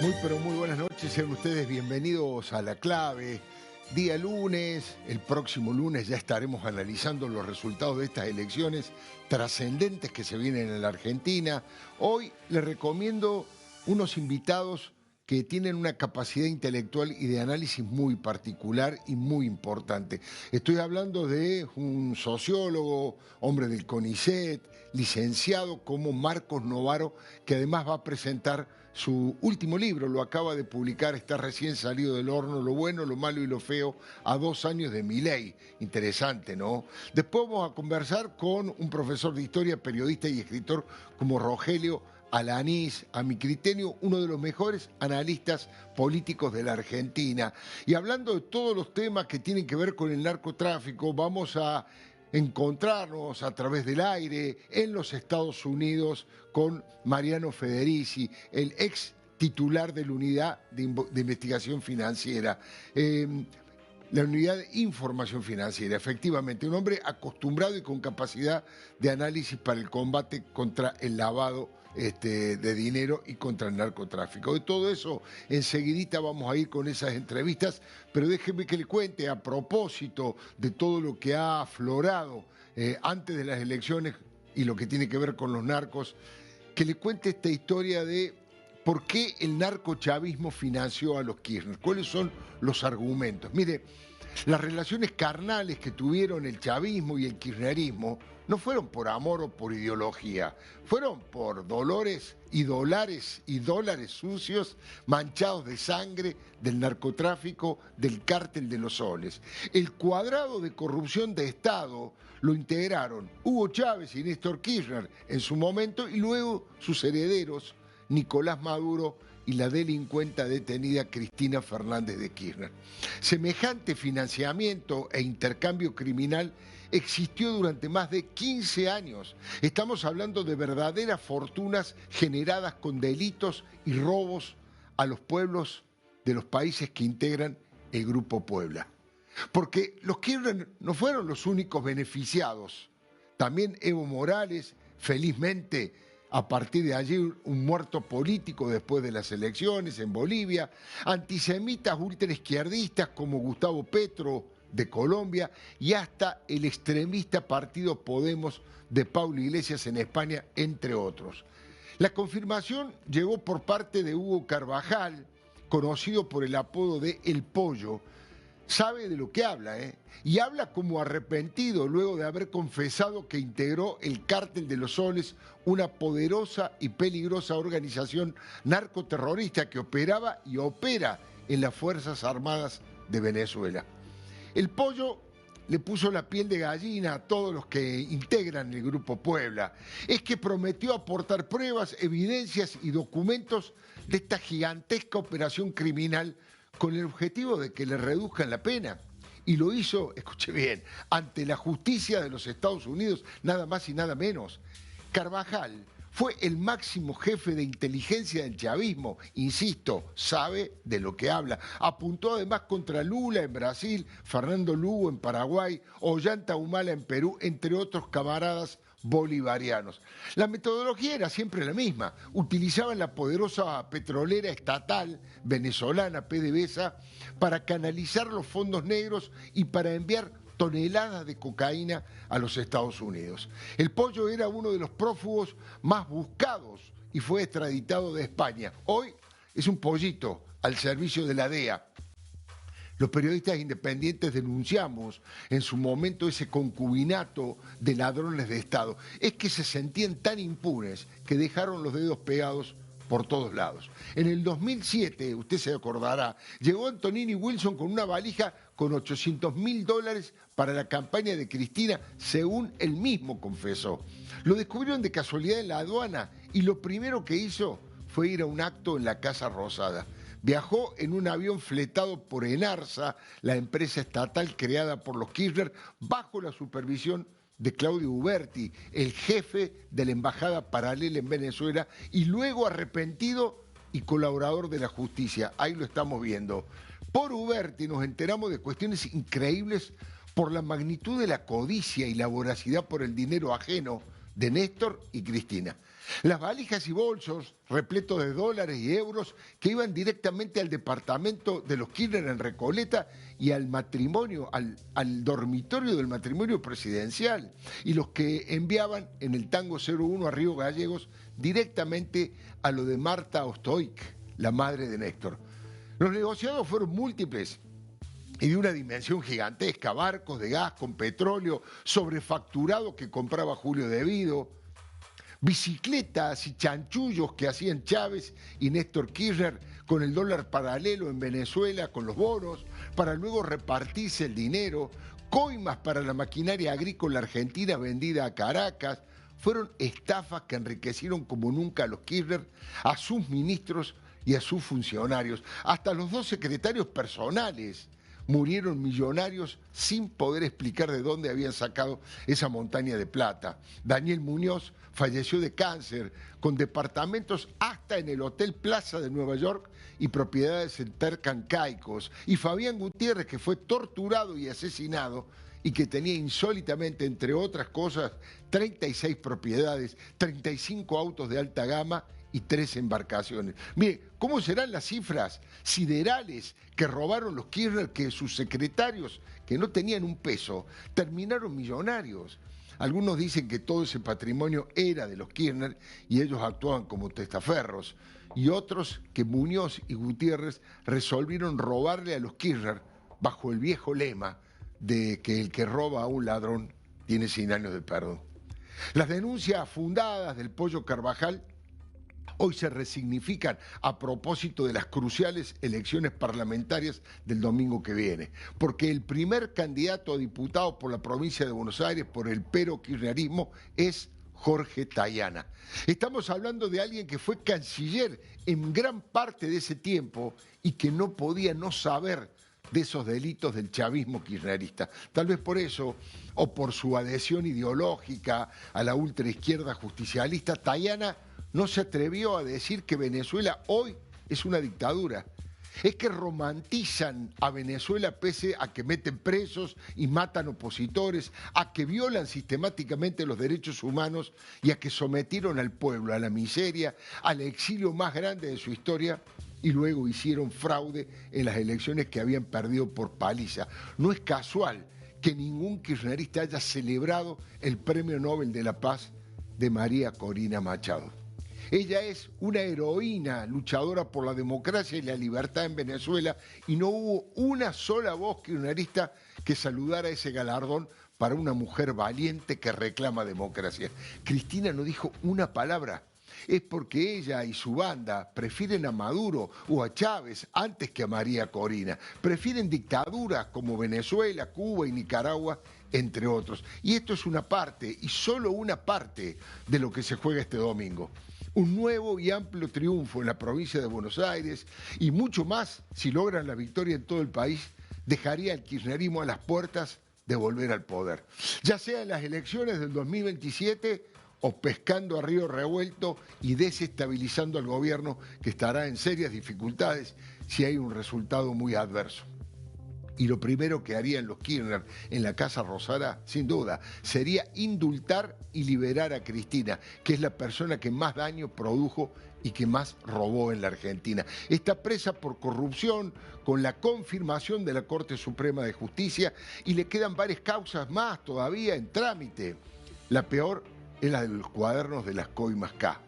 Muy, pero muy buenas noches, sean ustedes bienvenidos a La Clave. Día lunes, el próximo lunes ya estaremos analizando los resultados de estas elecciones trascendentes que se vienen en la Argentina. Hoy les recomiendo unos invitados que tienen una capacidad intelectual y de análisis muy particular y muy importante. Estoy hablando de un sociólogo, hombre del CONICET, licenciado como Marcos Novaro, que además va a presentar su último libro, lo acaba de publicar, está recién salido del horno, Lo bueno, lo malo y lo feo, a 2 años de Milei. Interesante, ¿no? Después vamos a conversar con un profesor de historia, periodista y escritor como Rogelio Alanís, a mi criterio, uno de los mejores analistas políticos de la Argentina. Y hablando de todos los temas que tienen que ver con el narcotráfico, vamos a encontrarnos a través del aire en los Estados Unidos con Mariano Federici, el ex titular de la Unidad de Investigación Financiera. La Unidad de Información Financiera, efectivamente, un hombre acostumbrado y con capacidad de análisis para el combate contra el lavado de dinero y contra el narcotráfico. De todo eso, enseguidita vamos a ir con esas entrevistas, pero déjeme que le cuente a propósito de todo lo que ha aflorado antes de las elecciones y lo que tiene que ver con los narcos, que le cuente esta historia de por qué el narcochavismo financió a los Kirchner, cuáles son los argumentos. Mire, las relaciones carnales que tuvieron el chavismo y el kirchnerismo no fueron por amor o por ideología, fueron por dolores y dólares sucios, manchados de sangre, del narcotráfico, del cártel de los soles. El cuadrado de corrupción de Estado lo integraron Hugo Chávez y Néstor Kirchner en su momento y luego sus herederos, Nicolás Maduro y la delincuenta detenida Cristina Fernández de Kirchner. Semejante financiamiento e intercambio criminal existió durante más de 15 años. Estamos hablando de verdaderas fortunas generadas con delitos y robos a los pueblos de los países que integran el Grupo Puebla. Porque los Kirchner no fueron los únicos beneficiados. También Evo Morales, felizmente, a partir de allí un muerto político después de las elecciones en Bolivia, antisemitas ultraizquierdistas como Gustavo Petro de Colombia y hasta el extremista partido Podemos de Pablo Iglesias en España, entre otros. La confirmación llegó por parte de Hugo Carvajal, conocido por el apodo de El Pollo. Sabe de lo que habla, y habla como arrepentido luego de haber confesado que integró el Cártel de los Soles, una poderosa y peligrosa organización narcoterrorista que operaba y opera en las Fuerzas Armadas de Venezuela. El Pollo le puso la piel de gallina a todos los que integran el Grupo Puebla. Es que prometió aportar pruebas, evidencias y documentos de esta gigantesca operación criminal con el objetivo de que le reduzcan la pena. Y lo hizo, escuche bien, ante la justicia de los Estados Unidos, nada más y nada menos. Carvajal fue el máximo jefe de inteligencia del chavismo, insisto, sabe de lo que habla. Apuntó además contra Lula en Brasil, Fernando Lugo en Paraguay, Ollanta Humala en Perú, entre otros camaradas bolivarianos. La metodología era siempre la misma. Utilizaban la poderosa petrolera estatal venezolana, PDVSA, para canalizar los fondos negros y para enviar toneladas de cocaína a los Estados Unidos. El Pollo era uno de los prófugos más buscados y fue extraditado de España. Hoy es un pollito al servicio de la DEA. Los periodistas independientes denunciamos en su momento ese concubinato de ladrones de Estado. Es que se sentían tan impunes que dejaron los dedos pegados por todos lados. En el 2007, usted se acordará, llegó Antonini Wilson con una valija con $800.000 para la campaña de Cristina, según él mismo confesó. Lo descubrieron de casualidad en la aduana y lo primero que hizo fue ir a un acto en la Casa Rosada. Viajó en un avión fletado por Enarsa, la empresa estatal creada por los Kirchner, bajo la supervisión de Claudio Uberti, el jefe de la embajada paralela en Venezuela, y luego arrepentido y colaborador de la justicia. Ahí lo estamos viendo. Por Uberti nos enteramos de cuestiones increíbles por la magnitud de la codicia y la voracidad por el dinero ajeno de Néstor y Cristina. Las valijas y bolsos repletos de dólares y euros que iban directamente al departamento de los Kirchner en Recoleta y al matrimonio, al dormitorio del matrimonio presidencial, y los que enviaban en el Tango 01 a Río Gallegos directamente a lo de Marta Ostoic, la madre de Néstor. Los negociados fueron múltiples y de una dimensión gigantesca: barcos de gas con petróleo sobrefacturado que compraba Julio Devido, bicicletas y chanchullos que hacían Chávez y Néstor Kirchner con el dólar paralelo en Venezuela, con los bonos, para luego repartirse el dinero, coimas para la maquinaria agrícola argentina vendida a Caracas. Fueron estafas que enriquecieron como nunca a los Kirchner, a sus ministros y a sus funcionarios. Hasta los 2 secretarios personales murieron millonarios sin poder explicar de dónde habían sacado esa montaña de plata. Daniel Muñoz falleció de cáncer, con departamentos hasta en el Hotel Plaza de Nueva York y propiedades en Tercancaicos. Y Fabián Gutiérrez, que fue torturado y asesinado y que tenía insólitamente, entre otras cosas, 36 propiedades, 35 autos de alta gama y 3 embarcaciones. Mire, ¿cómo serán las cifras siderales que robaron los Kirchner, que sus secretarios, que no tenían un peso, terminaron millonarios? Algunos dicen que todo ese patrimonio era de los Kirchner y ellos actuaban como testaferros, y otros que Muñoz y Gutiérrez resolvieron robarle a los Kirchner bajo el viejo lema de que el que roba a un ladrón tiene 100 años de perdón. Las denuncias fundadas del Pollo Carvajal hoy se resignifican a propósito de las cruciales elecciones parlamentarias del domingo que viene, porque el primer candidato a diputado por la provincia de Buenos Aires por el pero-kirchnerismo es Jorge Tayana. Estamos hablando de alguien que fue canciller en gran parte de ese tiempo y que no podía no saber de esos delitos del chavismo kirchnerista. Tal vez por eso, o por su adhesión ideológica a la ultraizquierda justicialista, Tayana no se atrevió a decir que Venezuela hoy es una dictadura. Es que romantizan a Venezuela pese a que meten presos y matan opositores, a que violan sistemáticamente los derechos humanos y a que sometieron al pueblo a la miseria, al exilio más grande de su historia, y luego hicieron fraude en las elecciones que habían perdido por paliza. No es casual que ningún kirchnerista haya celebrado el Premio Nobel de la Paz de María Corina Machado. Ella es una heroína luchadora por la democracia y la libertad en Venezuela, y no hubo una sola voz kirchnerista que saludara ese galardón para una mujer valiente que reclama democracia. Cristina no dijo una palabra. Es porque ella y su banda prefieren a Maduro o a Chávez antes que a María Corina. Prefieren dictaduras como Venezuela, Cuba y Nicaragua, entre otros. Y esto es una parte, y solo una parte, de lo que se juega este domingo. Un nuevo y amplio triunfo en la provincia de Buenos Aires, y mucho más si logran la victoria en todo el país, dejaría al kirchnerismo a las puertas de volver al poder. Ya sea en las elecciones del 2027 o pescando a río revuelto y desestabilizando al gobierno, que estará en serias dificultades si hay un resultado muy adverso. Y lo primero que harían los Kirchner en la Casa Rosada, sin duda, sería indultar y liberar a Cristina, que es la persona que más daño produjo y que más robó en la Argentina. Está presa por corrupción, con la confirmación de la Corte Suprema de Justicia, y le quedan varias causas más todavía en trámite. La peor es la de los cuadernos de las coimas K.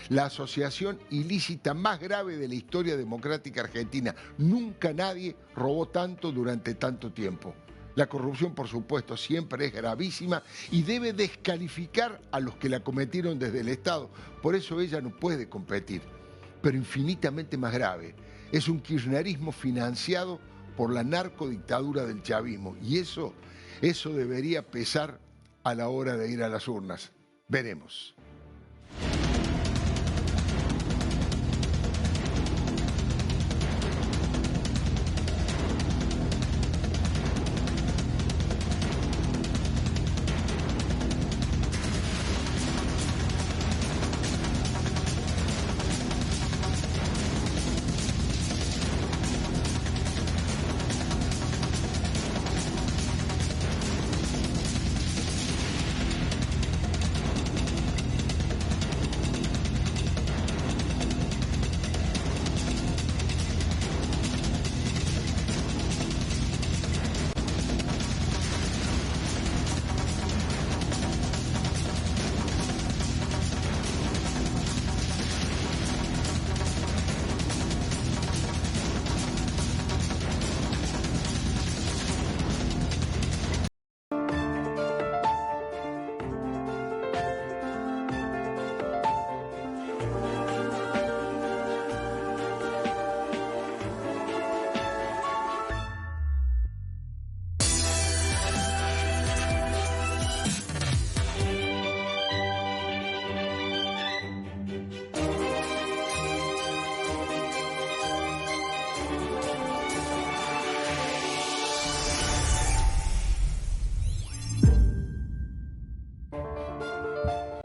La asociación ilícita más grave de la historia democrática argentina. Nunca nadie robó tanto durante tanto tiempo. La corrupción, por supuesto, siempre es gravísima y debe descalificar a los que la cometieron desde el Estado. Por eso ella no puede competir. Pero infinitamente más grave es un kirchnerismo financiado por la narcodictadura del chavismo. Y eso debería pesar a la hora de ir a las urnas. Veremos.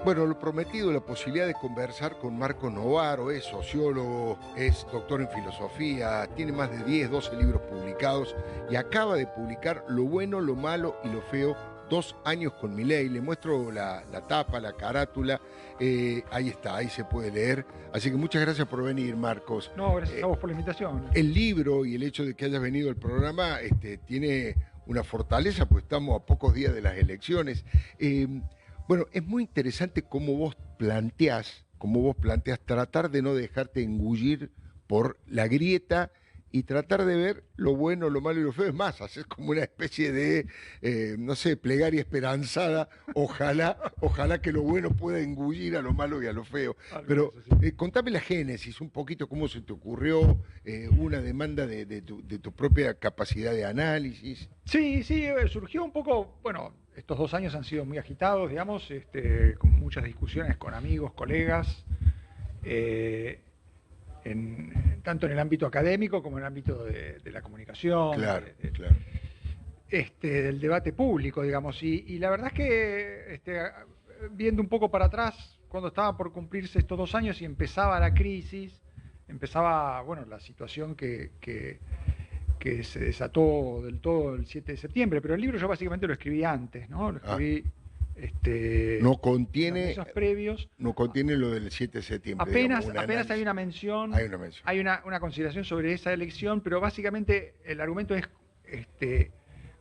Bueno, lo prometido, la posibilidad de conversar con Marco Novaro, es sociólogo, es doctor en filosofía, tiene más de 10, 12 libros publicados y acaba de publicar Lo bueno, lo malo y lo feo, 2 años con Milei. Le muestro la tapa, la carátula, ahí está, ahí se puede leer. Así que muchas gracias por venir, Marcos. No, gracias a vos por la invitación. El libro y el hecho de que hayas venido al programa tiene una fortaleza, pues estamos a pocos días de las elecciones. Bueno, es muy interesante cómo vos planteás tratar de no dejarte engullir por la grieta y tratar de ver lo bueno, lo malo y lo feo. Es más, haces como una especie de, no sé, plegaria esperanzada. Ojalá que lo bueno pueda engullir a lo malo y a lo feo. Pero contame la génesis, un poquito cómo se te ocurrió, una demanda de tu propia capacidad de análisis. Sí, surgió un poco, bueno, estos 2 años han sido muy agitados, digamos, con muchas discusiones con amigos, colegas, tanto en el ámbito académico como en el ámbito de la comunicación, Claro. del debate público, digamos. Y la verdad es que, viendo un poco para atrás, cuando estaba por cumplirse estos 2 años y empezaba la crisis, empezaba, bueno, la situación que se desató del todo el 7 de septiembre, pero el libro yo básicamente lo escribí antes, ¿no? Lo escribí no contiene, en los meses previos. No contiene lo del 7 de septiembre. Apenas hay una mención, hay una consideración sobre esa elección, pero básicamente el argumento es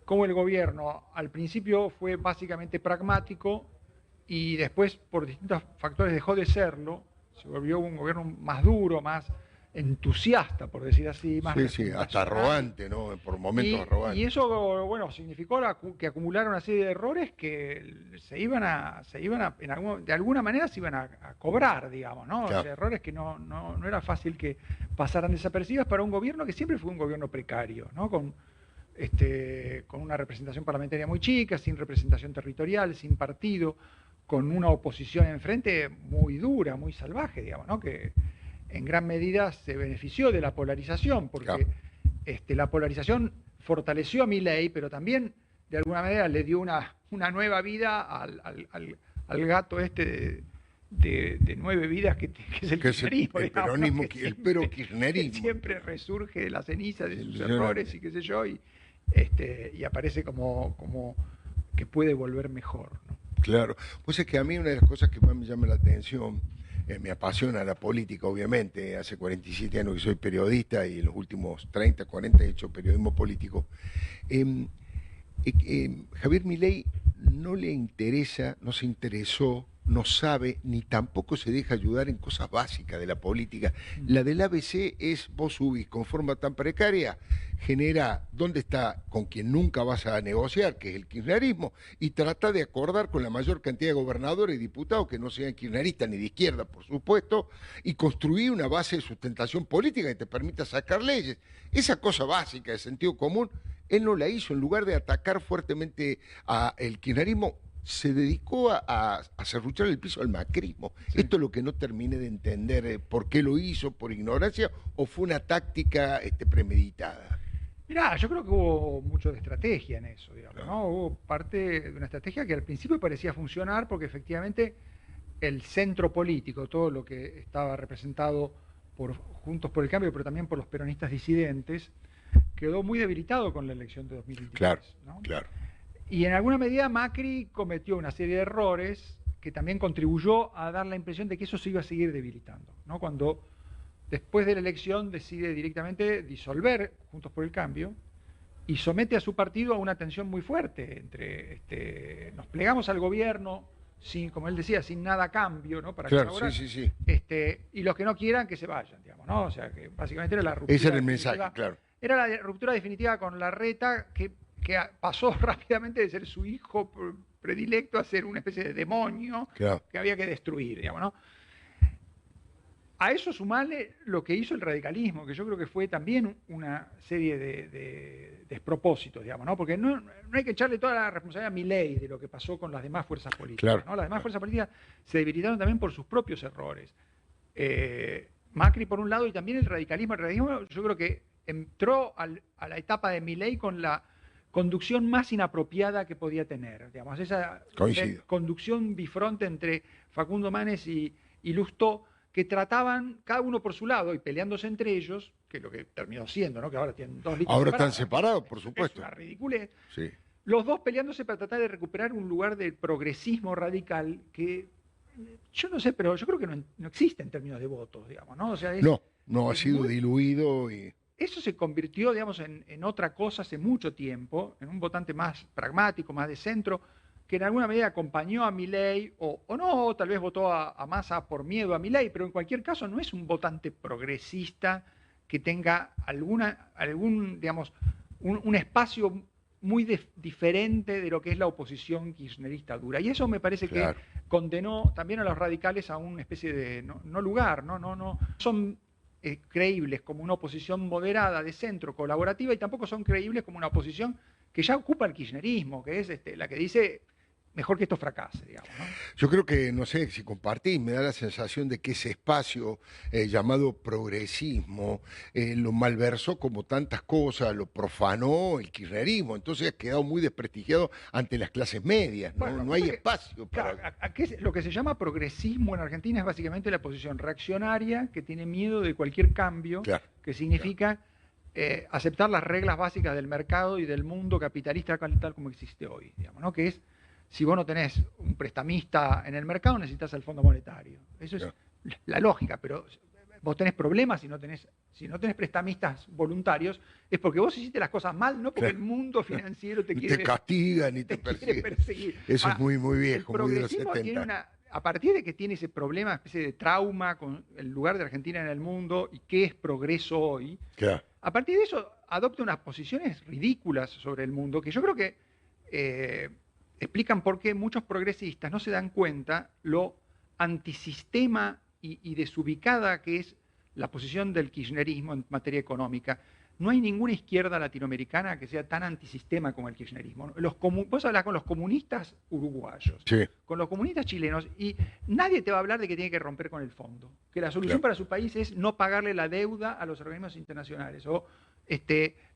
cómo el gobierno al principio fue básicamente pragmático y después por distintos factores dejó de serlo, se volvió un gobierno más duro, más entusiasta, por decir así, más hasta arrogante, ¿no? Por momentos arrogante. Y eso, bueno, significó que acumularon una serie de errores que de alguna manera se iban a cobrar, digamos, ¿no? Claro. O sea, errores que no era fácil que pasaran desapercibidos para un gobierno que siempre fue un gobierno precario, ¿no? Con una representación parlamentaria muy chica, sin representación territorial, sin partido, con una oposición enfrente muy dura, muy salvaje, digamos, ¿no? Que en gran medida se benefició de la polarización, porque la polarización fortaleció a Milei, pero también de alguna manera le dio una nueva vida al gato de 9 vidas que es el kirchnerismo. El peronismo, el pero kirchnerismo. Que siempre resurge de las cenizas de sus errores y qué sé yo, y aparece como que puede volver mejor, ¿no? Claro, pues es que a mí una de las cosas que más me llama la atención, me apasiona la política, obviamente. Hace 47 años que soy periodista y en los últimos 30, 40 he hecho periodismo político. Javier Milei no le interesa, no se interesó, no sabe, ni tampoco se deja ayudar en cosas básicas de la política. La del ABC es, vos subís con forma tan precaria, genera dónde está con quien nunca vas a negociar, que es el kirchnerismo, y trata de acordar con la mayor cantidad de gobernadores y diputados que no sean kirchneristas ni de izquierda, por supuesto, y construir una base de sustentación política que te permita sacar leyes. Esa cosa básica de sentido común, él no la hizo. En lugar de atacar fuertemente al kirchnerismo, se dedicó a serruchar el piso al macrismo. Sí. Esto es lo que no terminé de entender, por qué lo hizo, por ignorancia, o fue una táctica premeditada. Mirá, yo creo que hubo mucho de estrategia en eso, digamos, ¿no? Hubo parte de una estrategia que al principio parecía funcionar porque efectivamente el centro político, todo lo que estaba representado por Juntos por el Cambio, pero también por los peronistas disidentes, quedó muy debilitado con la elección de 2023. Claro, ¿no? Claro. Y en alguna medida Macri cometió una serie de errores que también contribuyó a dar la impresión de que eso se iba a seguir debilitando, ¿no? Cuando después de la elección decide directamente disolver Juntos por el Cambio y somete a su partido a una tensión muy fuerte entre nos plegamos al gobierno sin, como él decía, sin nada a cambio, ¿no? Para colaborar. Sí. Y los que no quieran que se vayan, digamos, ¿no? O sea, que básicamente era la ruptura. Ese era el mensaje, claro. Era la ruptura definitiva con Larreta, que pasó rápidamente de ser su hijo predilecto a ser una especie de demonio que había que destruir, digamos, ¿no? A eso sumarle lo que hizo el radicalismo, que yo creo que fue también una serie de despropósitos, digamos, ¿no? Porque no hay que echarle toda la responsabilidad a Milei de lo que pasó con las demás fuerzas políticas, ¿no? Las demás fuerzas políticas se debilitaron también por sus propios errores. Macri por un lado y también el radicalismo. El radicalismo yo creo que entró a la etapa de Milei con conducción más inapropiada que podía tener. Digamos, esa conducción bifronte entre Facundo Manes y Lustó, que trataban cada uno por su lado y peleándose entre ellos, que es lo que terminó siendo, ¿no? Que ahora tienen dos listas ahora separadas. Están separados, por supuesto. Es una ridiculez. Sí. Los dos peleándose para tratar de recuperar un lugar del progresismo radical que, yo no sé, pero yo creo que no existe en términos de votos, digamos, ¿no? O sea, no ha sido diluido y... Eso se convirtió, digamos, en otra cosa hace mucho tiempo, en un votante más pragmático, más de centro, que en alguna medida acompañó a Milei, o no, tal vez votó a Massa por miedo a Milei, pero en cualquier caso no es un votante progresista que tenga digamos, un espacio muy diferente de lo que es la oposición kirchnerista dura. Y eso me parece que condenó también a los radicales a una especie de no lugar, no son creíbles como una oposición moderada, de centro, colaborativa, y tampoco son creíbles como una oposición que ya ocupa el kirchnerismo, que es la que dice mejor que esto fracase, digamos, ¿no? Yo creo que, no sé si compartís, me da la sensación de que ese espacio llamado progresismo lo malversó como tantas cosas, lo profanó el kirchnerismo, entonces ha quedado muy desprestigiado ante las clases medias, ¿no? Bueno, no hay espacio para... Claro, lo que se llama progresismo en Argentina es básicamente la posición reaccionaria que tiene miedo de cualquier cambio, que significa aceptar las reglas básicas del mercado y del mundo capitalista tal como existe hoy, digamos, ¿no? Que es, si vos no tenés un prestamista en el mercado, necesitas el Fondo Monetario. Eso es la lógica, pero vos tenés problemas si no tenés prestamistas voluntarios, es porque vos hiciste las cosas mal, no porque el mundo financiero te quiere... Te castiga ni te persigue. Eso es muy, muy viejo, muy de los 70. A partir de que tiene ese problema, especie de trauma con el lugar de Argentina en el mundo y qué es progreso hoy, a partir de eso adopta unas posiciones ridículas sobre el mundo que yo creo que explican por qué muchos progresistas no se dan cuenta lo antisistema y desubicada que es la posición del kirchnerismo en materia económica. No hay ninguna izquierda latinoamericana que sea tan antisistema como el kirchnerismo. Vos hablás con los comunistas uruguayos, con los comunistas chilenos, y nadie te va a hablar de que tiene que romper con el fondo, que la solución para su país es no pagarle la deuda a los organismos internacionales, o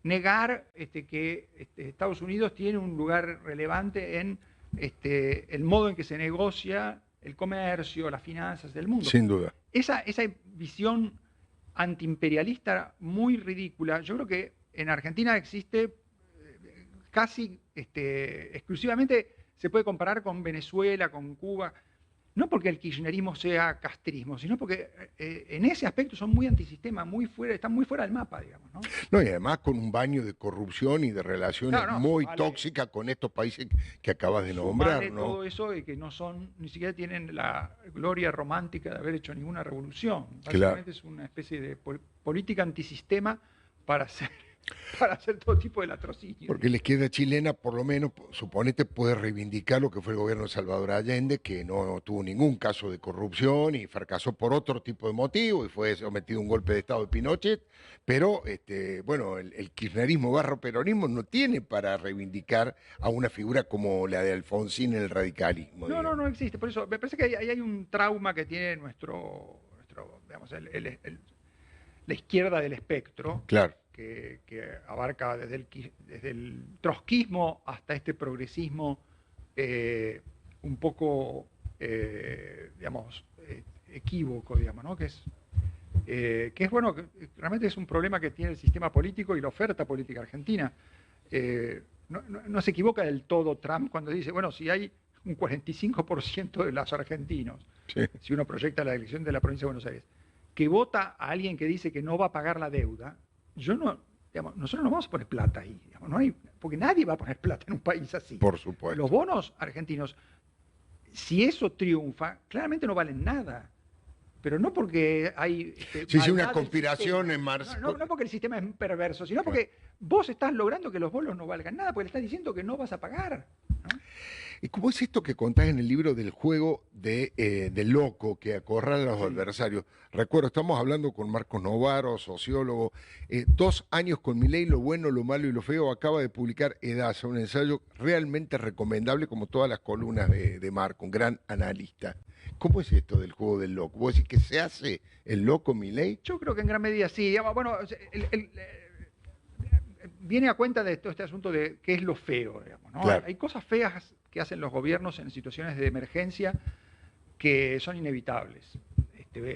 negar que Estados Unidos tiene un lugar relevante en el modo en que se negocia el comercio, las finanzas del mundo. Sin duda. Esa visión antiimperialista muy ridícula, yo creo que en Argentina existe casi exclusivamente, se puede comparar con Venezuela, con Cuba, no porque el kirchnerismo sea castrismo, sino porque en ese aspecto son muy antisistema, están muy fuera del mapa, digamos, ¿no? No, y además con un baño de corrupción y de relaciones muy tóxicas con estos países que acabas de nombrar, ¿no? Todo eso de que ni siquiera tienen la gloria romántica de haber hecho ninguna revolución. Básicamente es una especie de política antisistema para hacer todo tipo de latrocinio. Porque la izquierda chilena, por lo menos, suponete, puede reivindicar lo que fue el gobierno de Salvador Allende, que no tuvo ningún caso de corrupción y fracasó por otro tipo de motivo y fue sometido a un golpe de Estado de Pinochet, pero bueno, el kirchnerismo barro peronismo no tiene para reivindicar a una figura como la de Alfonsín en el radicalismo. No existe. Por eso me parece que ahí hay un trauma que tiene nuestro digamos, la izquierda del espectro. Claro. Que abarca desde el trotskismo hasta este progresismo un poco, digamos, equívoco, digamos, ¿no? Que es bueno, que realmente es un problema que tiene el sistema político y la oferta política argentina. No se equivoca del todo Trump cuando dice, bueno, si hay un 45% de los argentinos, si uno proyecta la elección de la provincia de Buenos Aires, que vota a alguien que dice que no va a pagar la deuda, nosotros no vamos a poner plata ahí, digamos, porque nadie va a poner plata en un país así. Por supuesto. Los bonos argentinos, si eso triunfa, claramente no valen nada. Pero no porque hay... sí, una conspiración en marzo. No porque el sistema es perverso, sino porque vos estás logrando que los bonos no valgan nada, porque le estás diciendo que no vas a pagar, ¿no? ¿Y cómo es esto que contás en el libro del juego del loco que acorrala a los adversarios? Recuerdo, estamos hablando con Marcos Novaro, sociólogo. 2 años con Milei, lo bueno, lo malo y lo feo. Acaba de publicar Edasa, un ensayo realmente recomendable, como todas las columnas de Marco, un gran analista. ¿Cómo es esto del juego del loco? ¿Vos decís que se hace el loco Milei? Yo creo que en gran medida sí. Bueno, viene a cuenta de todo este asunto de qué es lo feo, digamos, ¿no? Claro. Hay cosas feas que hacen los gobiernos en situaciones de emergencia que son inevitables.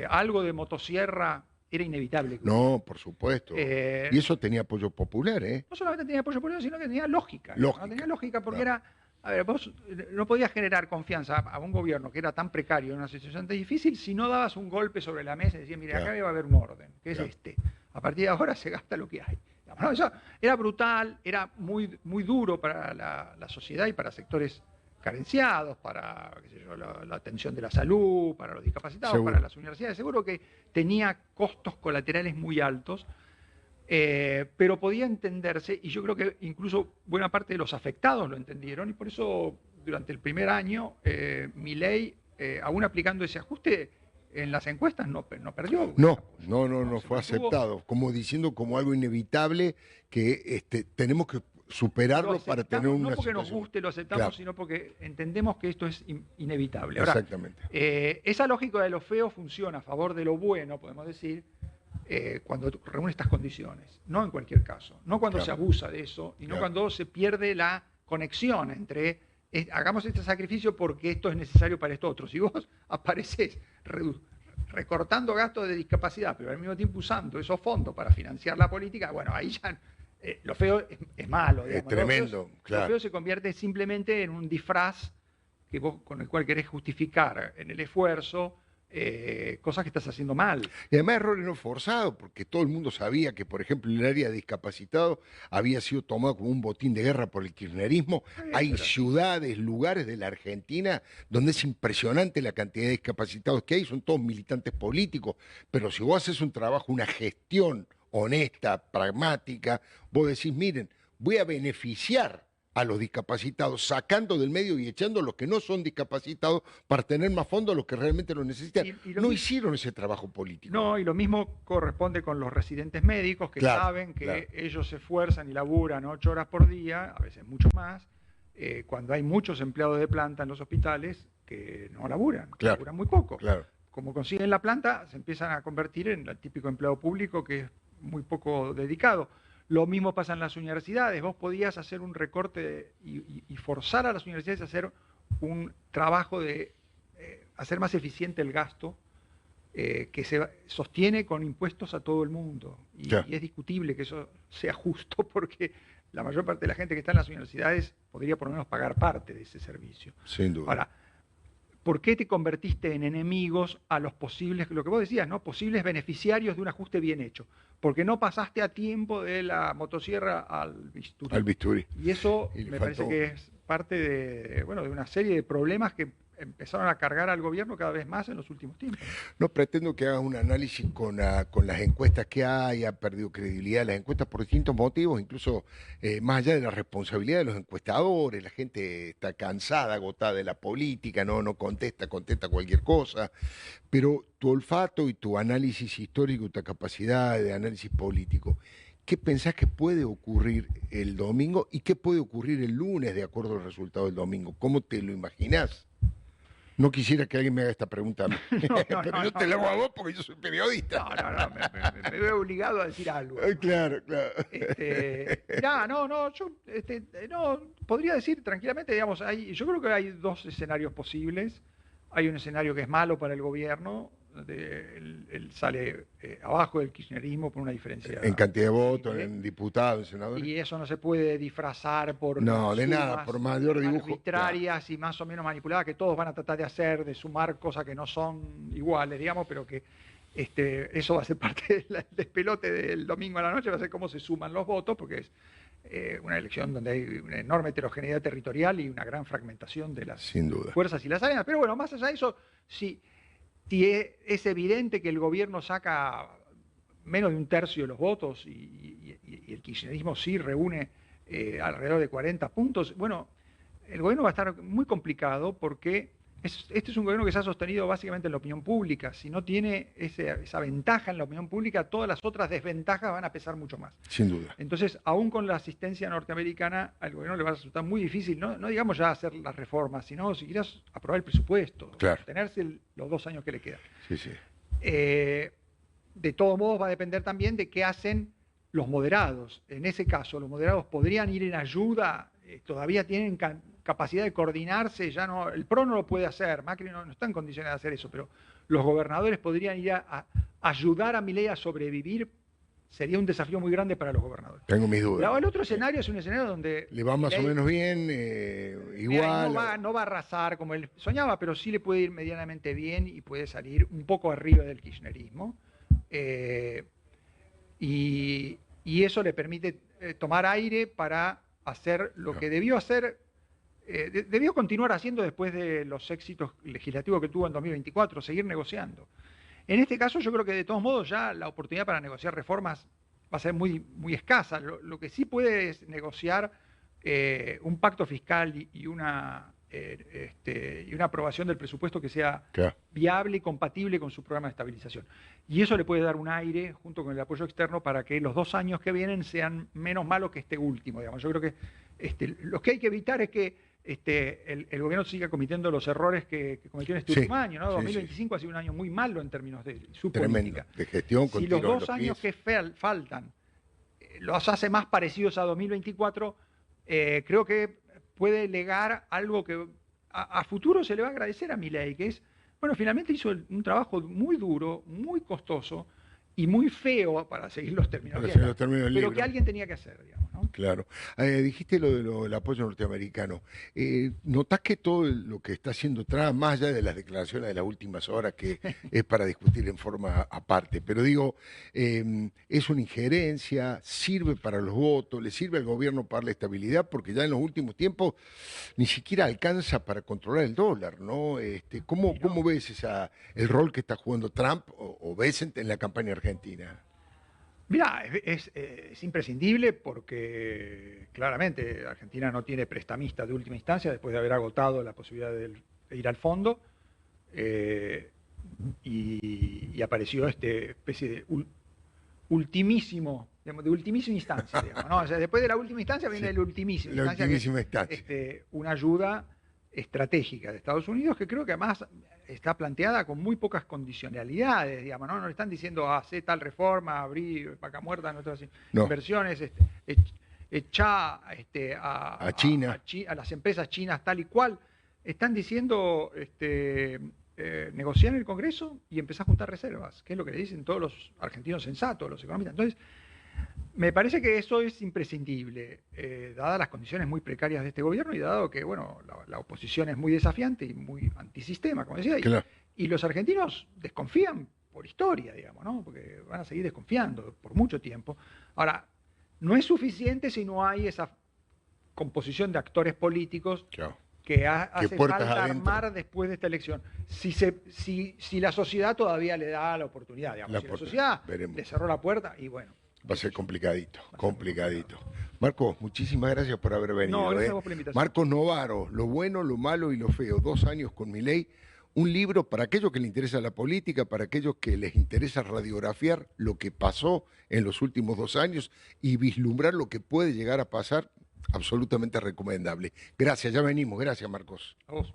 Algo de motosierra era inevitable. No, por supuesto. Y eso tenía apoyo popular, ¿eh? No solamente tenía apoyo político, sino que tenía lógica. Lógica. ¿No? Tenía lógica porque Claro. era, a ver, vos no podías generar confianza a un gobierno que era tan precario en una situación tan difícil si no dabas un golpe sobre la mesa y decías, mire, acá Claro. va a haber un orden, que es Claro. este. A partir de ahora se gasta lo que hay. ¿No? Eso era brutal, era muy, muy duro para la sociedad y para sectores carenciados, para qué sé yo, la atención de la salud, para los discapacitados, Seguro. para las universidades. Seguro que tenía costos colaterales muy altos, pero podía entenderse, y yo creo que incluso buena parte de los afectados lo entendieron, y por eso durante el primer año Milei, aún aplicando ese ajuste, en las encuestas no perdió. No Se fue mantuvo. aceptado, como diciendo como algo inevitable que tenemos que superarlo para tener una no porque situación. nos guste, lo aceptamos, Claro. sino porque entendemos que esto es inevitable. Ahora, Exactamente. esa lógica de lo feo funciona a favor de lo bueno, podemos decir, cuando reúne estas condiciones, no en cualquier caso, no cuando Claro. se abusa de eso, y no Claro. cuando se pierde la conexión entre hagamos este sacrificio porque esto es necesario para esto otro. Si vos apareces recortando gastos de discapacidad, pero al mismo tiempo usando esos fondos para financiar la política, bueno, ahí ya lo feo es malo. Es Digamos. tremendo, claro. Lo feo se convierte simplemente en un disfraz con el cual querés justificar en el esfuerzo cosas que estás haciendo mal. Y además errores no forzados, porque todo el mundo sabía que, por ejemplo, el área de discapacitados había sido tomado como un botín de guerra por el kirchnerismo. Hay ciudades, lugares de la Argentina donde es impresionante la cantidad de discapacitados que hay, son todos militantes políticos, pero si vos haces un trabajo, una gestión honesta, pragmática, vos decís, miren, voy a beneficiar a los discapacitados, sacando del medio y echando a los que no son discapacitados para tener más fondos a los que realmente lo necesitan. No hicieron ese trabajo político. No, y lo mismo corresponde con los residentes médicos que saben que ellos se esfuerzan y laburan 8 horas por día, a veces mucho más, cuando hay muchos empleados de planta en los hospitales que no laburan, laburan muy poco. Claro. Como consiguen la planta, se empiezan a convertir en el típico empleado público que es muy poco dedicado. Lo mismo pasa en las universidades. Vos podías hacer un recorte y forzar a las universidades a hacer un trabajo de hacer más eficiente el gasto que se sostiene con impuestos a todo el mundo. Y es discutible que eso sea justo porque la mayor parte de la gente que está en las universidades podría por lo menos pagar parte de ese servicio. Sin duda. Ahora, ¿por qué te convertiste en enemigos a los posibles, lo que vos decías, ¿no? Posibles beneficiarios de un ajuste bien hecho? Porque no pasaste a tiempo de la motosierra al bisturí. Al bisturí. Y eso me parece que es parte de una serie de problemas que empezaron a cargar al gobierno cada vez más en los últimos tiempos. No pretendo que hagas un análisis con las encuestas que hay, ha perdido credibilidad las encuestas por distintos motivos, incluso más allá de la responsabilidad de los encuestadores, la gente está cansada, agotada de la política, no contesta cualquier cosa, pero tu olfato y tu análisis histórico, tu capacidad de análisis político, ¿qué pensás que puede ocurrir el domingo y qué puede ocurrir el lunes de acuerdo al resultado del domingo? ¿Cómo te lo imaginás? No quisiera que alguien me haga esta pregunta a mí. Pero yo te la hago a vos porque yo soy periodista. Me veo obligado a decir algo. Claro. Yo podría decir tranquilamente, digamos, yo creo que hay dos escenarios posibles. Hay un escenario que es malo para el gobierno, él sale abajo del kirchnerismo por una diferencia. En cantidad de votos, en diputados, en senadores. Y eso no se puede disfrazar por nada, por mayor dibujo arbitrarias y más o menos manipuladas que todos van a tratar de hacer, de sumar cosas que no son iguales, digamos, pero que eso va a ser parte del despelote del domingo a la noche, va a ser cómo se suman los votos, porque es una elección donde hay una enorme heterogeneidad territorial y una gran fragmentación de las fuerzas y las áreas. Pero bueno, más allá de eso, si es evidente que el gobierno saca menos de un tercio de los votos y el kirchnerismo sí reúne alrededor de 40 puntos, bueno, el gobierno va a estar muy complicado porque este es un gobierno que se ha sostenido básicamente en la opinión pública. Si no tiene esa ventaja en la opinión pública, todas las otras desventajas van a pesar mucho más. Sin duda. Entonces, aún con la asistencia norteamericana, al gobierno le va a resultar muy difícil, no digamos ya hacer las reformas, sino siquiera aprobar el presupuesto, tenerse los 2 años que le quedan. Sí. De todos modos, va a depender también de qué hacen los moderados. En ese caso, los moderados podrían ir en ayuda, todavía tienen capacidad de coordinarse, ya no, el PRO no lo puede hacer, Macri no está en condiciones de hacer eso, pero los gobernadores podrían ir a ayudar a Milei a sobrevivir. Sería un desafío muy grande para los gobernadores. Tengo mis dudas. El otro escenario es un escenario donde... Le va más o menos bien, igual. No va a arrasar como él soñaba, pero sí le puede ir medianamente bien y puede salir un poco arriba del kirchnerismo. Y eso le permite tomar aire para hacer lo que debió hacer, debió continuar haciendo después de los éxitos legislativos que tuvo en 2024, seguir negociando. En este caso yo creo que de todos modos ya la oportunidad para negociar reformas va a ser muy, muy escasa. Lo que sí puede es negociar un pacto fiscal y una aprobación del presupuesto que sea viable y compatible con su programa de estabilización. Y eso le puede dar un aire, junto con el apoyo externo, para que los 2 años que vienen sean menos malos que este último. Digamos. Yo creo que lo que hay que evitar es que el gobierno siga cometiendo los errores que cometió en este último año, ¿no? 2025 ha sido un año muy malo en términos de su política. De gestión. Si los 2 años que faltan los hace más parecidos a 2024, creo que puede legar algo que a futuro se le va a agradecer a Milei, que es, bueno, finalmente hizo un trabajo muy duro, muy costoso y muy feo, para seguir los términos, pero que alguien tenía que hacer, digamos, ¿no? Claro. Dijiste lo del apoyo norteamericano. ¿Notás que todo lo que está haciendo Trump, más allá de las declaraciones de las últimas horas, que es para discutir en forma aparte, pero digo, es una injerencia, sirve para los votos, le sirve al gobierno para la estabilidad, porque ya en los últimos tiempos ni siquiera alcanza para controlar el dólar, ¿no? ¿Cómo ves el rol que está jugando Trump o ves en la campaña argentina? Mirá, es imprescindible porque claramente Argentina no tiene prestamista de última instancia después de haber agotado la posibilidad de ir al fondo y apareció especie de ultimísima instancia, digamos, ¿no? O sea, después de la última instancia viene el ultimísimo. La ultimísima instancia. Una ayuda estratégica de Estados Unidos que creo que además está planteada con muy pocas condicionalidades, digamos, ¿no? No le están diciendo, hace tal reforma, abrí vaca muerta, nuestras inversiones, echá a China, a las empresas chinas tal y cual. Están diciendo, negociar en el Congreso y empezar a juntar reservas, que es lo que le dicen todos los argentinos sensatos, los economistas. Entonces, me parece que eso es imprescindible, dadas las condiciones muy precarias de este gobierno y dado que, bueno, la oposición es muy desafiante y muy antisistema, como decía, claro. Y los argentinos desconfían por historia, digamos, ¿no? Porque van a seguir desconfiando por mucho tiempo. Ahora, no es suficiente si no hay esa composición de actores políticos que hace falta armar después de esta elección. Si la sociedad todavía le da la oportunidad, digamos, si la sociedad le cerró la puerta y bueno. Va a ser complicadito. Marcos, muchísimas gracias por haber venido. No, gracias a vos por la invitación. Marcos Novaro, Lo bueno, lo malo y lo feo. 2 años con Milei. Un libro para aquellos que les interesa la política, para aquellos que les interesa radiografiar lo que pasó en los últimos 2 años y vislumbrar lo que puede llegar a pasar. Absolutamente recomendable. Gracias, ya venimos. Gracias, Marcos. A vos.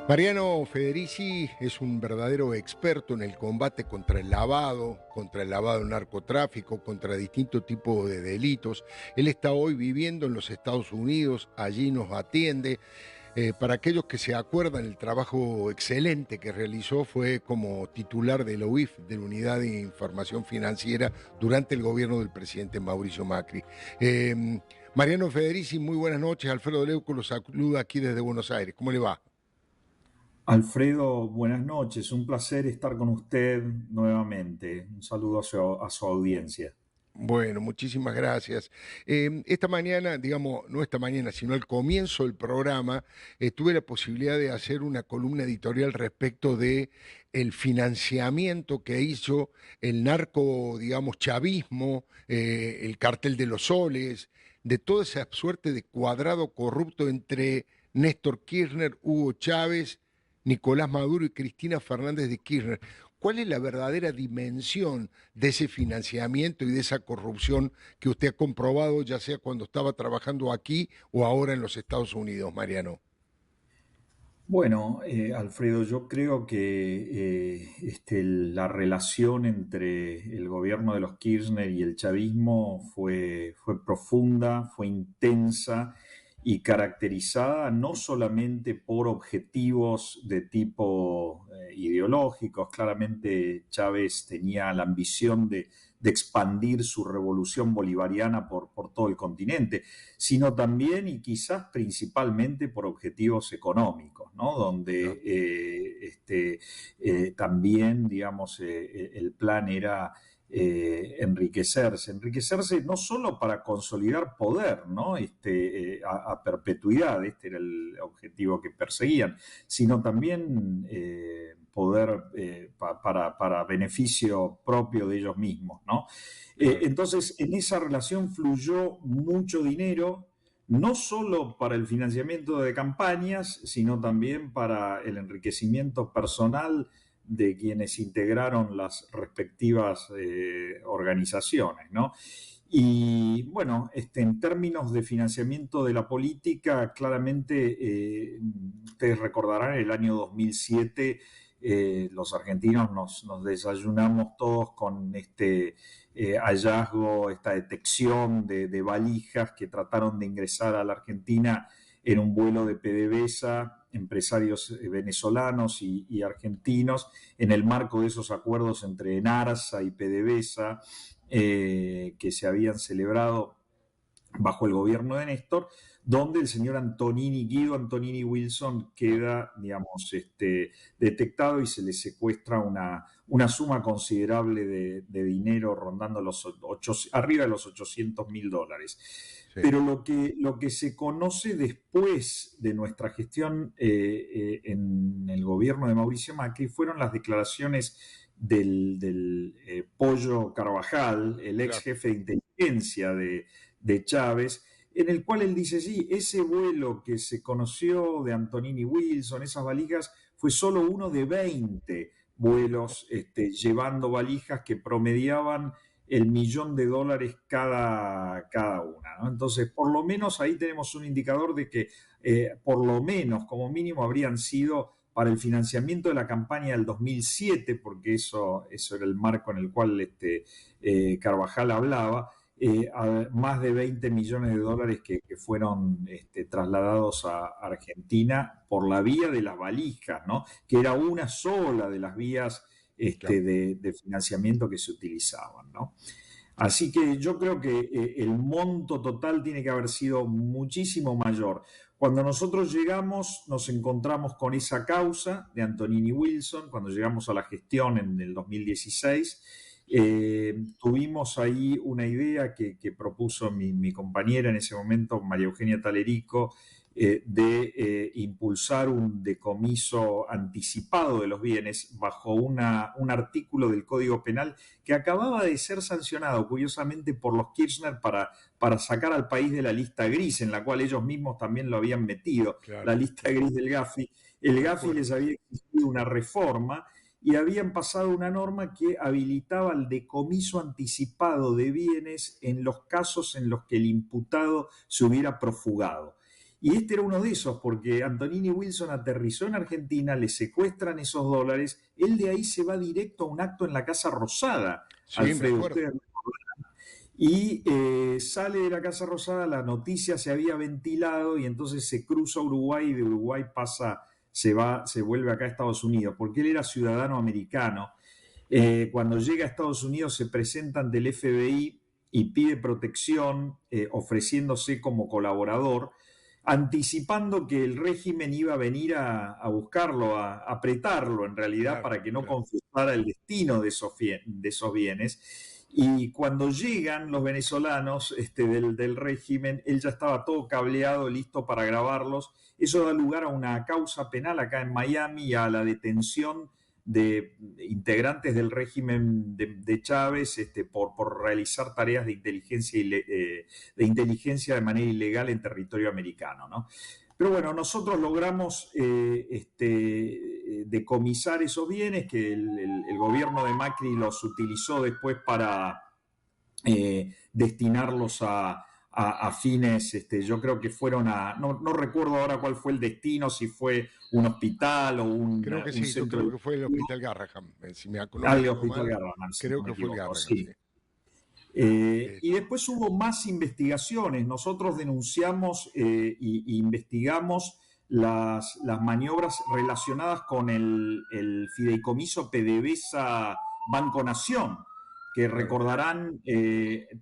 Mariano Federici es un verdadero experto en el combate contra el lavado del narcotráfico, contra distintos tipos de delitos. Él está hoy viviendo en los Estados Unidos, allí nos atiende. Para aquellos que se acuerdan, el trabajo excelente que realizó fue como titular de la UIF, de la Unidad de Información Financiera, durante el gobierno del presidente Mauricio Macri. Mariano Federici, muy buenas noches. Alfredo Leuco los saluda aquí desde Buenos Aires. ¿Cómo le va? Alfredo, buenas noches. Un placer estar con usted nuevamente. Un saludo a su audiencia. Bueno, muchísimas gracias. Esta mañana, digamos, no esta mañana, sino al comienzo del programa, tuve la posibilidad de hacer una columna editorial respecto de el financiamiento que hizo el narco, digamos, chavismo, el cartel de los soles, de toda esa suerte de cuadrado corrupto entre Néstor Kirchner, Hugo Chávez, Nicolás Maduro y Cristina Fernández de Kirchner. ¿Cuál es la verdadera dimensión de ese financiamiento y de esa corrupción que usted ha comprobado, ya sea cuando estaba trabajando aquí o ahora en los Estados Unidos, Mariano? Bueno, Alfredo, yo creo que la relación entre el gobierno de los Kirchner y el chavismo fue profunda, fue intensa y caracterizada no solamente por objetivos de tipo ideológicos. Claramente Chávez tenía la ambición de expandir su revolución bolivariana por todo el continente, sino también y quizás principalmente por objetivos económicos, ¿no? Donde también, digamos, el plan era enriquecerse no solo para consolidar poder, ¿no? A perpetuidad, este era el objetivo que perseguían, sino también poder para beneficio propio de ellos mismos, ¿no? Entonces, en esa relación fluyó mucho dinero, no solo para el financiamiento de campañas, sino también para el enriquecimiento personal de quienes integraron las respectivas organizaciones, ¿no? Y bueno, en términos de financiamiento de la política, claramente ustedes recordarán el año 2007 los argentinos nos desayunamos todos con este hallazgo, esta detección de valijas que trataron de ingresar a la Argentina en un vuelo de PDVSA, empresarios venezolanos y argentinos, en el marco de esos acuerdos entre Enarsa y PDVSA que se habían celebrado bajo el gobierno de Néstor, donde el señor Guido Antonini Wilson queda, digamos, detectado y se le secuestra una suma considerable de dinero rondando arriba de los $800.000. Sí. Pero lo que se conoce después de nuestra gestión en el gobierno de Mauricio Macri fueron las declaraciones del Pollo Carvajal, el ex jefe de inteligencia de Chávez, en el cual él dice, sí, ese vuelo que se conoció de Antonini Wilson, esas valijas, fue solo uno de 20 vuelos llevando valijas que promediaban el $1.000.000 cada una, ¿no? Entonces, por lo menos ahí tenemos un indicador de que por lo menos, como mínimo, habrían sido para el financiamiento de la campaña del 2007, porque eso era el marco en el cual Carvajal hablaba, a más de $20 millones que fueron trasladados a Argentina por la vía de las valijas, ¿no? Que era una sola de las vías claro. de financiamiento que se utilizaban, ¿no? Así que yo creo que el monto total tiene que haber sido muchísimo mayor. Cuando nosotros llegamos, nos encontramos con esa causa de Antonini Wilson, cuando llegamos a la gestión en el 2016. Tuvimos ahí una idea que propuso mi compañera en ese momento, María Eugenia Talerico, de impulsar un decomiso anticipado de los bienes bajo un artículo del Código Penal que acababa de ser sancionado, curiosamente, por los Kirchner para sacar al país de la lista gris, en la cual ellos mismos también lo habían metido, claro. La lista gris del Gafi. El Gafi les había exigido una reforma y habían pasado una norma que habilitaba el decomiso anticipado de bienes en los casos en los que el imputado se hubiera profugado. Y este era uno de esos, porque Antonini Wilson aterrizó en Argentina, le secuestran esos dólares, él de ahí se va directo a un acto en la Casa Rosada, sí, Alfredo, usted. Y sale de la Casa Rosada, la noticia se había ventilado y entonces se cruza Uruguay y de Uruguay se vuelve acá a Estados Unidos, porque él era ciudadano americano. Cuando llega a Estados Unidos se presenta ante el FBI y pide protección, ofreciéndose como colaborador, anticipando que el régimen iba a venir a buscarlo, a apretarlo en realidad, Claro, para que no claro. confesara el destino de esos bienes. Y cuando llegan los venezolanos del régimen, él ya estaba todo cableado, listo para grabarlos. Eso da lugar a una causa penal acá en Miami y a la detención de integrantes del régimen de Chávez por realizar tareas de inteligencia de manera ilegal en territorio americano, ¿no? Pero bueno, nosotros logramos decomisar esos bienes que el gobierno de Macri los utilizó después para destinarlos a fines, yo creo que fueron no recuerdo ahora cuál fue el destino, si fue un hospital o Creo que un sí, yo centro creo que fue el educativo. Hospital Garraham, si no me Al acuerdo Hospital mal, Garrahan, si no creo me que fue el equivoco, Garraham, sí. sí. Y después hubo más investigaciones. Nosotros denunciamos e investigamos las maniobras relacionadas con el fideicomiso PDVSA Banco Nación, que Claro. recordarán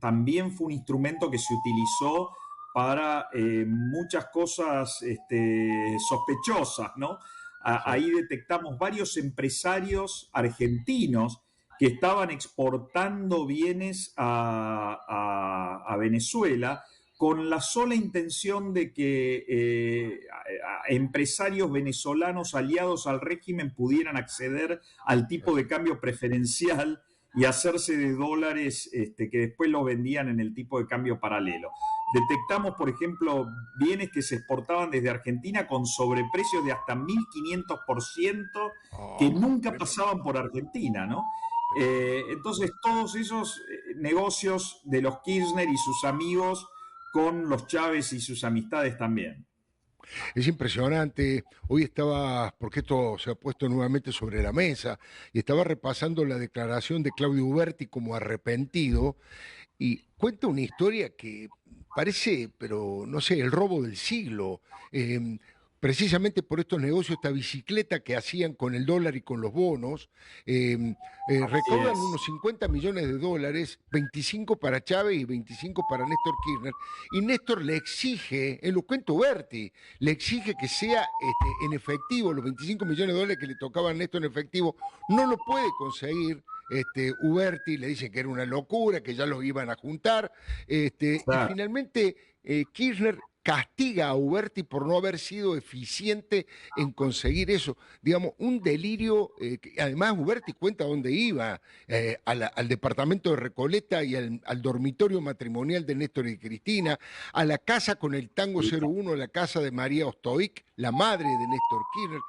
también fue un instrumento que se utilizó para muchas cosas sospechosas, ¿no? Sí. Ahí detectamos varios empresarios argentinos que estaban exportando bienes a Venezuela con la sola intención de que empresarios venezolanos aliados al régimen pudieran acceder al tipo de cambio preferencial y hacerse de dólares que después los vendían en el tipo de cambio paralelo. Detectamos, por ejemplo, bienes que se exportaban desde Argentina con sobreprecios de hasta 1.500% que Oh, nunca tremendo, pasaban por Argentina, ¿no? tremendo. Entonces, todos esos negocios de los Kirchner y sus amigos con los Chávez y sus amistades también. Es impresionante. Hoy estaba, porque esto se ha puesto nuevamente sobre la mesa, y estaba repasando la declaración de Claudio Uberti como arrepentido, y cuenta una historia que parece, pero no sé, el robo del siglo. Eh, Precisamente por estos negocios, esta bicicleta que hacían con el dólar y con los bonos, eh, Así recaudan es. unos 50 millones de dólares, 25 para Chávez y 25 para Néstor Kirchner, y Néstor le exige, en lo cuenta Berti, le exige que sea en efectivo, los 25 millones de dólares que le tocaban a Néstor en efectivo, no lo puede conseguir. Uberti le dice que era una locura, que ya los iban a juntar, y Claro. finalmente Kirchner castiga a Uberti por no haber sido eficiente en conseguir eso. Digamos, un delirio, que además Uberti cuenta dónde iba, al departamento de Recoleta y al dormitorio matrimonial de Néstor y Cristina, a la casa con el tango 01, la casa de María Ostoic, la madre de Néstor Kirchner.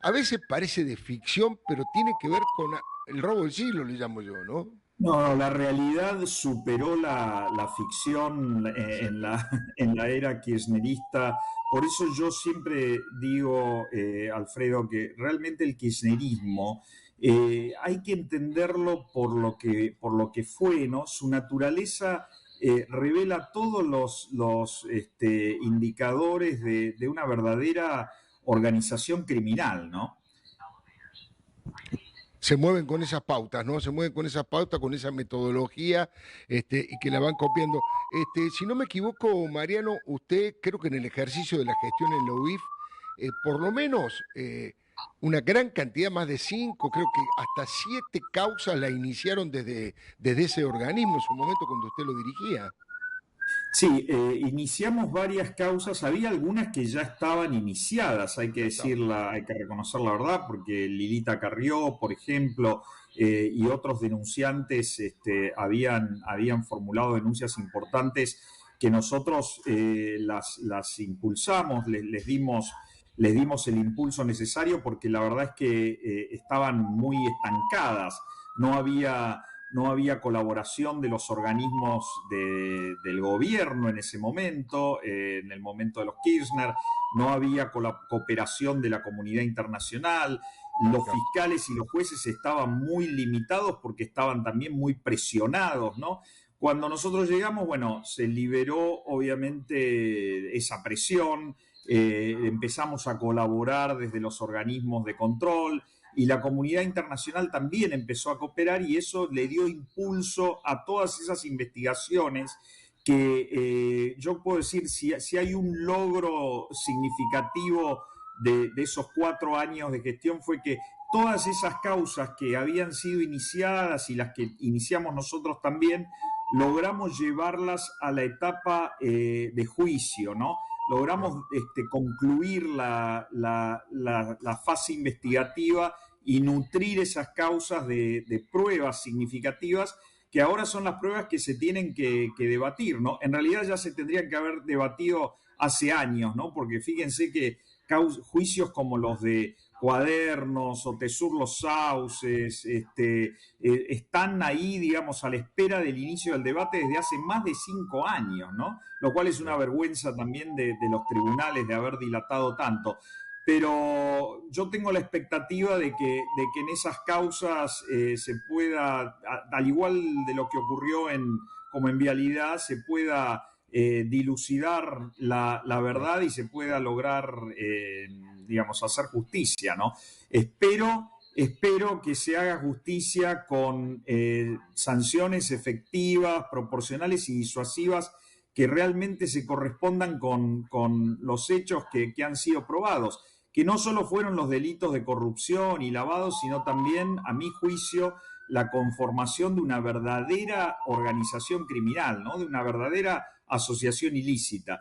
A veces parece de ficción, pero tiene que ver con el robo del siglo, le llamo yo, ¿no? No, la realidad superó la ficción en la era kirchnerista. Por eso yo siempre digo, Alfredo, que realmente el kirchnerismo hay que entenderlo por lo que fue, ¿no? Su naturaleza revela todos los indicadores de una verdadera organización criminal, ¿no? Se mueven con esas pautas, ¿no? Se mueven con esas pautas, con esa metodología, y que la van copiando. Si no me equivoco, Mariano, usted creo que en el ejercicio de la gestión en la UIF, por lo menos una gran cantidad, más de 5, creo que hasta 7 causas la iniciaron desde ese organismo en su momento cuando usted lo dirigía. Sí, iniciamos varias causas, había algunas que ya estaban iniciadas, hay que Ya está. decirla, hay que reconocer la verdad, porque Lilita Carrió, por ejemplo, y otros denunciantes habían formulado denuncias importantes que nosotros las impulsamos, les dimos el impulso necesario porque la verdad es que estaban muy estancadas, no había no había colaboración de los organismos del gobierno en ese momento, en el momento de los Kirchner, no había cooperación de la comunidad internacional, los Ya. fiscales y los jueces estaban muy limitados porque estaban también muy presionados, ¿no? Cuando nosotros llegamos, bueno, se liberó obviamente esa presión, empezamos a colaborar desde los organismos de control y la comunidad internacional también empezó a cooperar y eso le dio impulso a todas esas investigaciones que yo puedo decir, si hay un logro significativo de esos 4 años de gestión fue que todas esas causas que habían sido iniciadas y las que iniciamos nosotros también, logramos llevarlas a la etapa de juicio, ¿no? Logramos concluir la fase investigativa y nutrir esas causas de pruebas significativas que ahora son las pruebas que se tienen que debatir, ¿no? En realidad ya se tendrían que haber debatido hace años, ¿no? Porque fíjense que juicios como los de Cuadernos o Tesur Los Sauces están ahí, digamos, a la espera del inicio del debate desde hace más de 5 años, ¿no? Lo cual es una vergüenza también de los tribunales de haber dilatado tanto. Pero yo tengo la expectativa de que en esas causas se pueda, al igual de lo que ocurrió como en Vialidad, se pueda dilucidar la verdad y se pueda lograr, digamos, hacer justicia, ¿no? Espero que se haga justicia con sanciones efectivas, proporcionales y disuasivas que realmente se correspondan con los hechos que han sido probados, que no solo fueron los delitos de corrupción y lavado, sino también, a mi juicio, la conformación de una verdadera organización criminal, ¿no? De una verdadera asociación ilícita.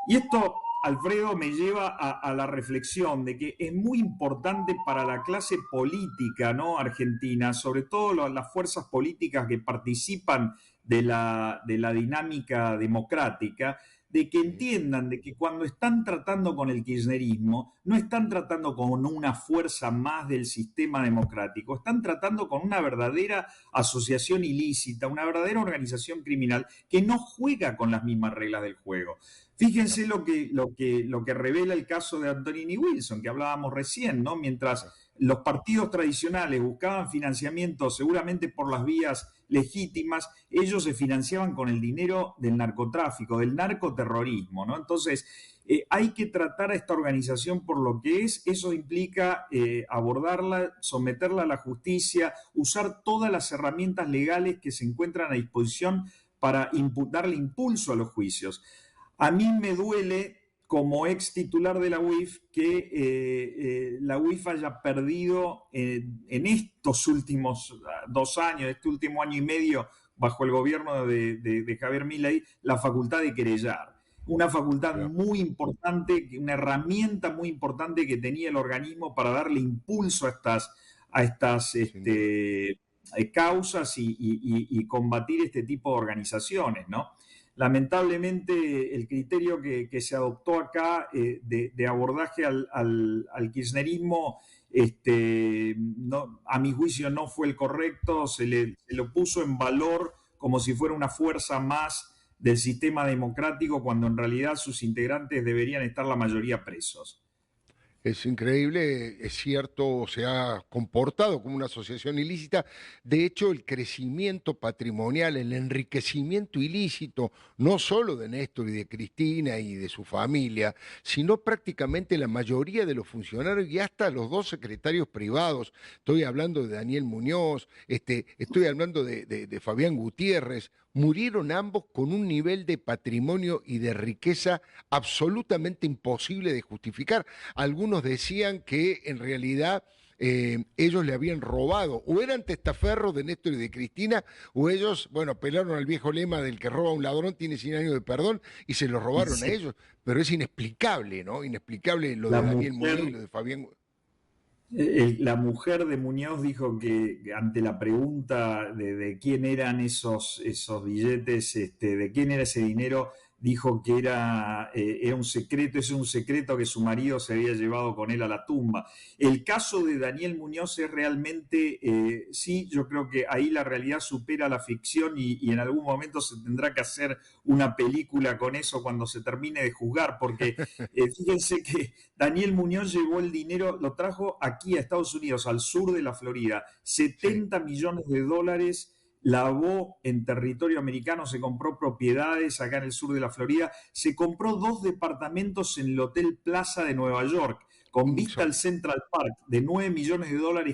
Y esto, Alfredo, me lleva a la reflexión de que es muy importante para la clase política, ¿no?, argentina, sobre todo las fuerzas políticas que participan de la dinámica democrática, de que entiendan de que cuando están tratando con el kirchnerismo, no están tratando con una fuerza más del sistema democrático, están tratando con una verdadera asociación ilícita, una verdadera organización criminal que no juega con las mismas reglas del juego. Fíjense lo que revela el caso de Antonini Wilson, que hablábamos recién, ¿no? Mientras los partidos tradicionales buscaban financiamiento seguramente por las vías legítimas, ellos se financiaban con el dinero del narcotráfico, del narcoterrorismo, ¿no? Entonces, hay que tratar a esta organización por lo que es. Eso implica abordarla, someterla a la justicia, usar todas las herramientas legales que se encuentran a disposición para darle impulso a los juicios. A mí me duele, como ex titular de la UIF, que la UIF haya perdido en estos últimos 2 años, este último año y medio, bajo el gobierno de Javier Milei, la facultad de querellar. Una facultad muy importante, una herramienta muy importante que tenía el organismo para darle impulso a estas causas y combatir este tipo de organizaciones, ¿no? Lamentablemente, el criterio que se adoptó acá de abordaje al kirchnerismo, a mi juicio no fue el correcto, se lo puso en valor como si fuera una fuerza más del sistema democrático, cuando en realidad sus integrantes deberían estar la mayoría presos. Es increíble, es cierto, se ha comportado como una asociación ilícita. De hecho, el crecimiento patrimonial, el enriquecimiento ilícito, no solo de Néstor y de Cristina y de su familia, sino prácticamente la mayoría de los funcionarios y hasta los 2 secretarios privados. Estoy hablando de Daniel Muñoz, estoy hablando de Fabián Gutiérrez. Murieron ambos con un nivel de patrimonio y de riqueza absolutamente imposible de justificar. Algunos decían que en realidad ellos le habían robado, o eran testaferros de Néstor y de Cristina, o ellos, bueno, apelaron al viejo lema del que roba a un ladrón tiene 100 años de perdón, y se lo robaron a ellos. Pero es inexplicable, ¿no? Inexplicable lo de Daniel Muñoz y lo de Fabián. La mujer de Muñoz dijo que ante la pregunta de quién eran esos billetes, de quién era ese dinero, dijo que era un secreto, es un secreto que su marido se había llevado con él a la tumba. El caso de Daniel Muñoz es realmente, sí, yo creo que ahí la realidad supera la ficción y en algún momento se tendrá que hacer una película con eso cuando se termine de juzgar, porque fíjense que Daniel Muñoz llevó el dinero, lo trajo aquí a Estados Unidos, al sur de la Florida, 70 millones de dólares lavó en territorio americano, se compró propiedades acá en el sur de la Florida, se compró 2 departamentos en el Hotel Plaza de Nueva York, con vista al Central Park, de $9 millones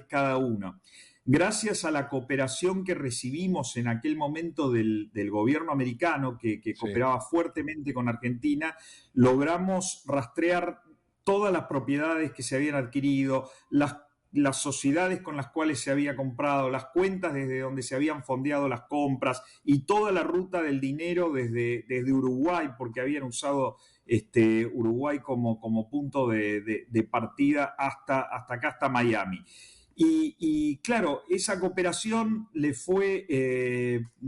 cada uno. Gracias a la cooperación que recibimos en aquel momento del gobierno americano, que cooperaba fuertemente con Argentina, logramos rastrear todas las propiedades que se habían adquirido, las sociedades con las cuales se había comprado, las cuentas desde donde se habían fondeado las compras y toda la ruta del dinero desde Uruguay, porque habían usado Uruguay como punto de partida hasta acá, hasta Miami. Y claro, esa cooperación le fue,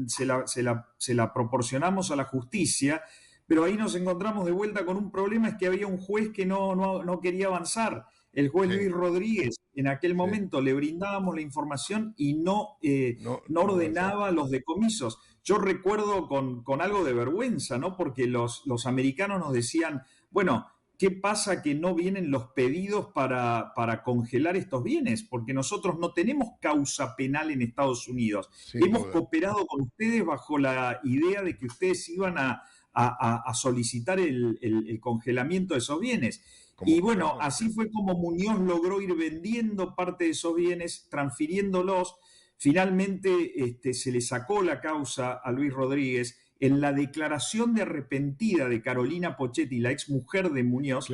se la proporcionamos a la justicia, pero ahí nos encontramos de vuelta con un problema, es que había un juez que no quería avanzar. El juez Luis Rodríguez, en aquel momento le brindábamos la información y no ordenaba los decomisos. Yo recuerdo con algo de vergüenza, ¿no? Porque los americanos nos decían, bueno, ¿qué pasa que no vienen los pedidos para congelar estos bienes? Porque nosotros no tenemos causa penal en Estados Unidos. Hemos cooperado con ustedes bajo la idea de que ustedes iban a solicitar el congelamiento de esos bienes. Y bueno, así fue como Muñoz logró ir vendiendo parte de esos bienes, transfiriéndolos. Finalmente se le sacó la causa a Luis Rodríguez. En la declaración de arrepentida de Carolina Pochetti, la exmujer de Muñoz,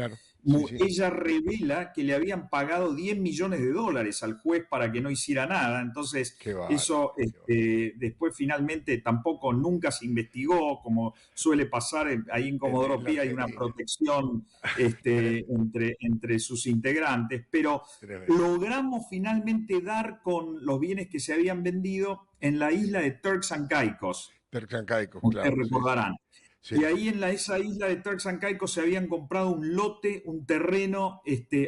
ella revela que le habían pagado $10 millones al juez para que no hiciera nada. Entonces, eso después finalmente tampoco nunca se investigó, como suele pasar ahí en Comodoro Pi, hay una protección entre sus integrantes, pero logramos finalmente dar con los bienes que se habían vendido en la isla de Turks and Caicos. Ustedes recordarán. Y ahí en esa isla de Turks and Caicos se habían comprado un lote, un terreno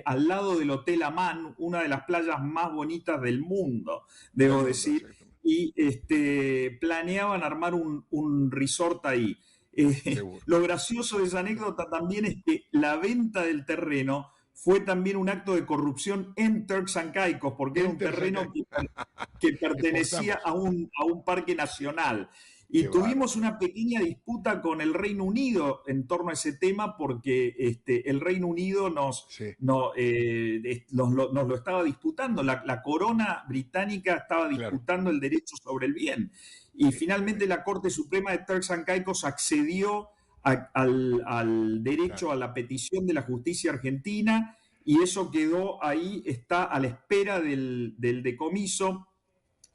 al lado del Hotel Amán, una de las playas más bonitas del mundo, debo decir, y planeaban armar un resort ahí. Lo gracioso de esa anécdota también es que la venta del terreno fue también un acto de corrupción en Turks and Caicos, porque era un terreno que pertenecía a un parque nacional. Y tuvimos una pequeña disputa con el Reino Unido en torno a ese tema, porque el Reino Unido nos lo estaba disputando. La corona británica estaba disputando el derecho sobre el bien. Y finalmente la Corte Suprema de Turks and Caicos accedió al derecho a la petición de la justicia argentina, y eso quedó ahí, está a la espera del decomiso.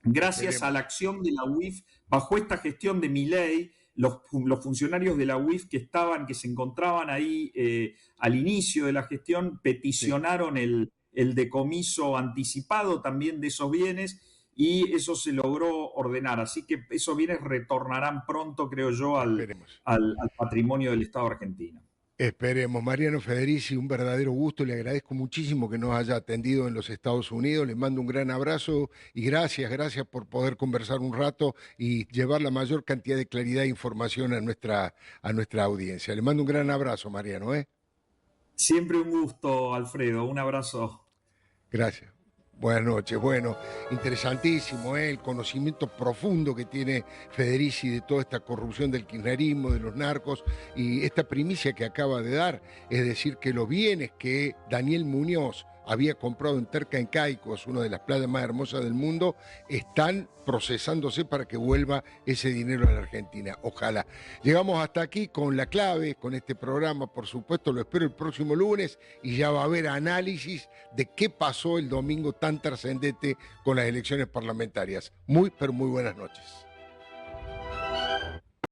Gracias a la acción de la UIF, bajo esta gestión de Milei, los funcionarios de la UIF que se encontraban ahí al inicio de la gestión, peticionaron el decomiso anticipado también de esos bienes, y eso se logró ordenar. Así que esos bienes retornarán pronto, creo yo, al patrimonio del Estado argentino. Esperemos. Mariano Federici, un verdadero gusto, le agradezco muchísimo que nos haya atendido en los Estados Unidos, le mando un gran abrazo y gracias por poder conversar un rato y llevar la mayor cantidad de claridad e información a nuestra audiencia. Le mando un gran abrazo, Mariano. Siempre un gusto, Alfredo, un abrazo. Gracias. Buenas noches. Bueno, interesantísimo, el conocimiento profundo que tiene Federici de toda esta corrupción del kirchnerismo, de los narcos, y esta primicia que acaba de dar, es decir, que los bienes que Daniel Muñoz había comprado en Turks and Caicos, una de las playas más hermosas del mundo, están procesándose para que vuelva ese dinero a la Argentina. Ojalá. Llegamos hasta aquí con La Clave, con este programa, por supuesto, lo espero el próximo lunes y ya va a haber análisis de qué pasó el domingo tan trascendente con las elecciones parlamentarias. Muy, pero muy buenas noches.